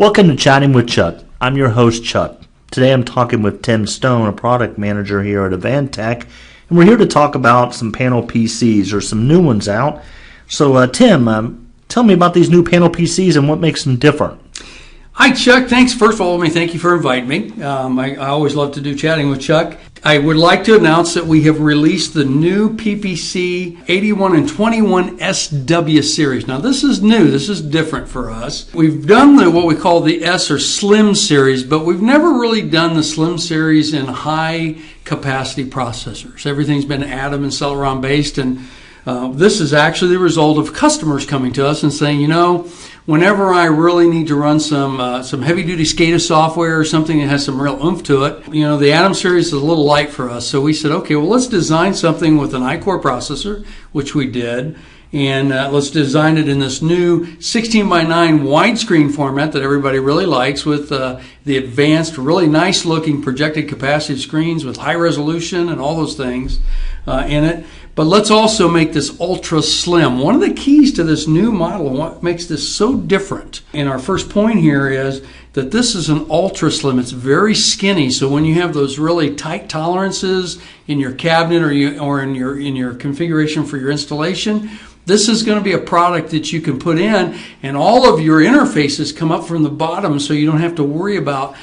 Welcome to Chatting with Chuck. I'm your host, Chuck. Today I'm talking with Tim Stone, a product manager here at Advantech, and we're here to talk about some Panel PCs or some new ones out. So Tim, tell me about these new Panel PCs and what makes them different. Hi, Chuck. Thanks. First of all, let me thank you for inviting me. I always love to do Chatting with Chuck. I would like to announce that we have released the new PPC-3181SW series. Now, this is new. This is different for us. We've done what we call the S or Slim series, but we've never really done the Slim series in high-capacity processors. Everything's been Atom and Celeron based, and this is actually the result of customers coming to us and saying, you know, whenever I really need to run some heavy-duty SCADA software or something that has some real oomph to it, you know, the Atom series is a little light for us. So we said, okay, well, let's design something with an I-Core processor, which we did, and let's design it in this new 16:9 widescreen format that everybody really likes with the advanced, really nice-looking projected capacitive screens with high resolution and all those things in it. But let's also make this ultra slim. One of the keys to this new model and what makes this so different, and our first point here is that this is an ultra slim. It's very skinny, so when you have those really tight tolerances in your cabinet or in your configuration for your installation, this is going to be a product that you can put in, and all of your interfaces come up from the bottom, so you don't have to worry about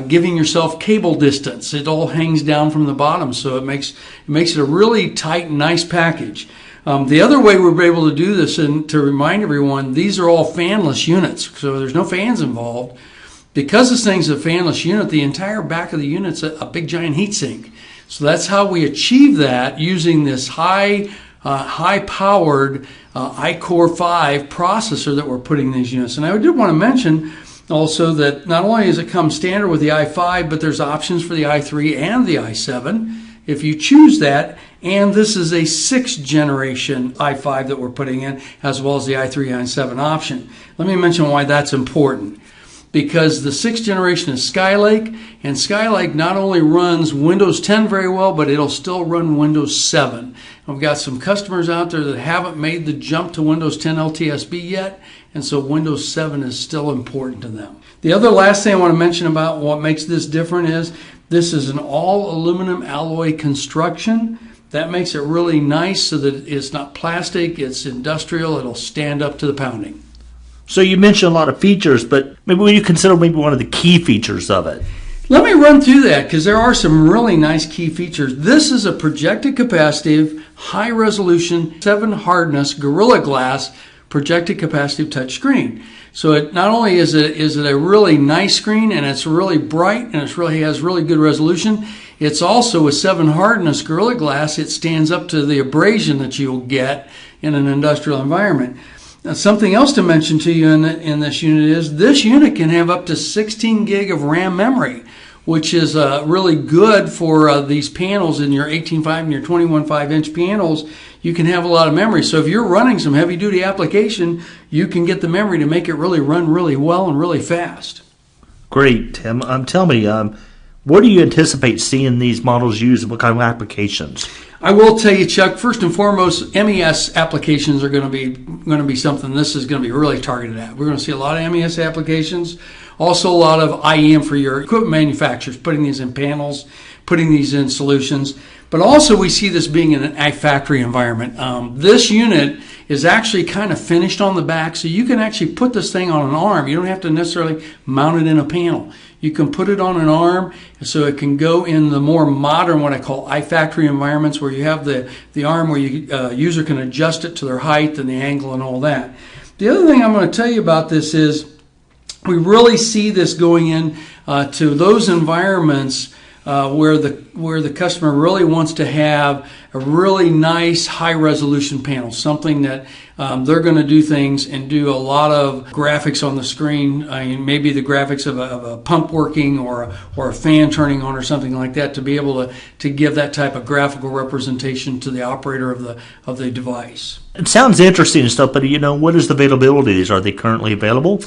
giving yourself cable distance. It all hangs down from the bottom, so it makes it a really tight, nice package. The other way we're able to do this, and to remind everyone, these are all fanless units, so there's no fans involved. Because this thing's a fanless unit, the entire back of the unit's a big giant heatsink. So that's how we achieve that using this high-powered I-Core 5 processor that we're putting in these units. And I did want to mention also that not only does it come standard with the i5, but there's options for the i3 and the i7 if you choose that. And this is a 6th generation i5 that we're putting in, as well as the i3 and i7 option. Let me mention why that's important. Because the 6th generation is Skylake, and Skylake not only runs Windows 10 very well, but it'll still run Windows 7. We've got some customers out there that haven't made the jump to Windows 10 LTSB yet, and so Windows 7 is still important to them. The other last thing I want to mention about what makes this different is this is an all aluminum alloy construction. That makes it really nice so that it's not plastic, it's industrial, it'll stand up to the pounding. So you mentioned a lot of features, but maybe when you consider one of the key features of it. Let me run through that because there are some really nice key features. This is a projected capacitive, high resolution, 7 hardness Gorilla Glass projected capacitive touch screen. So it not only is it a really nice screen, and it's really bright, and it really has really good resolution, it's also a 7 hardness Gorilla Glass. It stands up to the abrasion that you'll get in an industrial environment. Now, something else to mention to you in this unit is this unit can have up to 16 gig of RAM memory, which is really good for these panels in your 18.5 and your 21.5 inch panels. You can have a lot of memory. So if you're running some heavy duty application, you can get the memory to make it really run really well and really fast. Great, Tim. Tell me, what do you anticipate seeing these models used in what kind of applications? I will tell you, Chuck, first and foremost, MES applications are going to be something this is going to be really targeted at. We're going to see a lot of MES applications, also a lot of IEM for your equipment manufacturers, putting these in panels, putting these in solutions. But also we see this being in an iFactory environment. This unit is actually kind of finished on the back, so you can actually put this thing on an arm. You don't have to necessarily mount it in a panel. You can put it on an arm so it can go in the more modern, what I call iFactory environments, where you have the arm where user can adjust it to their height and the angle and all that. The other thing I'm going to tell you about this is we really see this going in to those environments where the customer really wants to have a really nice high-resolution panel, something that they're going to do things and do a lot of graphics on the screen. Maybe the graphics of a pump working or a fan turning on or something like that, to be able to give that type of graphical representation to the operator of the device. It sounds interesting and stuff, but what is the availability of these? Are they currently available?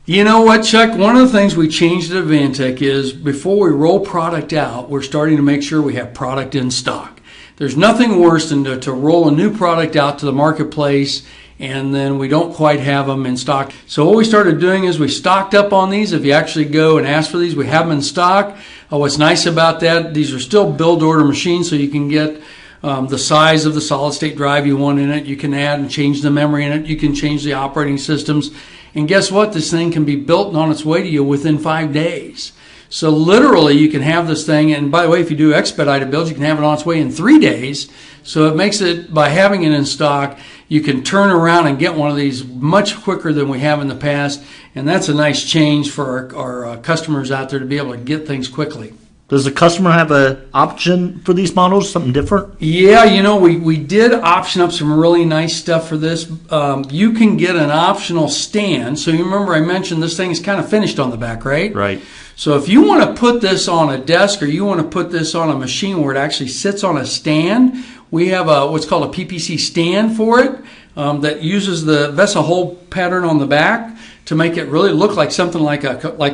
You know what, Chuck? One of the things we changed at Advantech is before we roll product out, we're starting to make sure we have product in stock. There's nothing worse than to roll a new product out to the marketplace and then we don't quite have them in stock. So what we started doing is we stocked up on these. If you actually go and ask for these, we have them in stock. What's nice about that, these are still build-to-order machines, so you can get the size of the solid-state drive you want in it. You can add and change the memory in it. You can change the operating systems. And guess what? This thing can be built and on its way to you within 5 days. So literally, you can have this thing, and by the way, if you do expedited builds, you can have it on its way in 3 days. So it makes it, by having it in stock, you can turn around and get one of these much quicker than we have in the past, and that's a nice change for our customers out there to be able to get things quickly. Does the customer have an option for these models, something different? Yeah, we did option up some really nice stuff for this. You can get an optional stand. So you remember I mentioned this thing is kind of finished on the back, right? Right. So if you want to put this on a desk or you want to put this on a machine where it actually sits on a stand, we have what's called a PPC stand for it that uses the vessel hole pattern on the back to make it really look like something like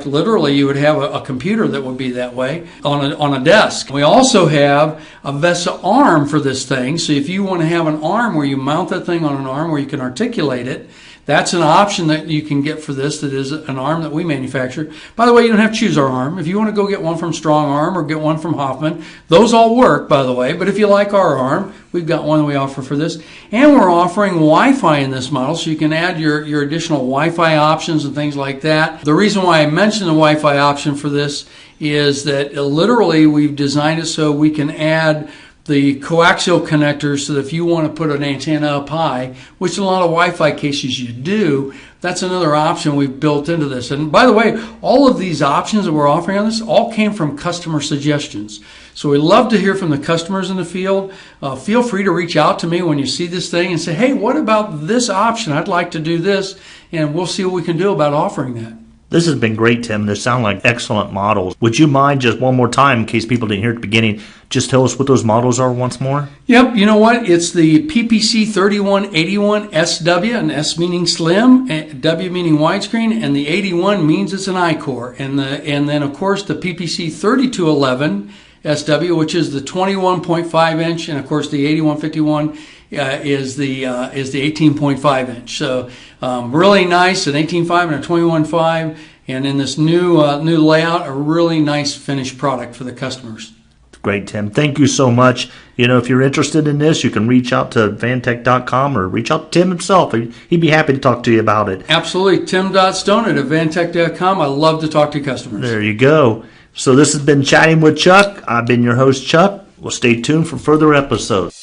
literally you would have a computer that would be that way on a desk. We also have a VESA arm for this thing. So if you want to have an arm where you mount that thing on an arm where you can articulate it, that's an option that you can get for this. That is an arm that we manufacture. By the way, you don't have to choose our arm. If you want to go get one from Strong Arm or get one from Hoffman, those all work, by the way. But if you like our arm, we've got one that we offer for this. And we're offering Wi-Fi in this model, so you can add your additional Wi-Fi options and things like that. The reason why I mentioned the Wi-Fi option for this is that literally we've designed it so we can add the coaxial connectors so that if you want to put an antenna up high, which in a lot of Wi-Fi cases you do, that's another option we've built into this. And by the way, all of these options that we're offering on this all came from customer suggestions. So we love to hear from the customers in the field. Feel free to reach out to me when you see this thing and say, hey, what about this option? I'd like to do this, and we'll see what we can do about offering that. This has been great, Tim. They sound like excellent models. Would you mind just one more time, in case people didn't hear at the beginning, just tell us what those models are once more? Yep, you know what? It's the PPC-3181SW, and S meaning slim, W meaning widescreen, and the 81 means it's an I-core. And then, of course, the PPC-3211SW, which is the 21.5 inch, and of course the 8151 is the 18.5 inch. So really nice, an 18.5 and a 21.5, and in this new layout, a really nice finished product for the customers. Great, Tim. Thank you so much. If you're interested in this, you can reach out to Advantech.com or reach out to Tim himself. He'd be happy to talk to you about it. Absolutely. Tim.Stone at Advantech.com. I love to talk to customers. There you go. So this has been Chatting with Chuck. I've been your host, Chuck. Well, stay tuned for further episodes.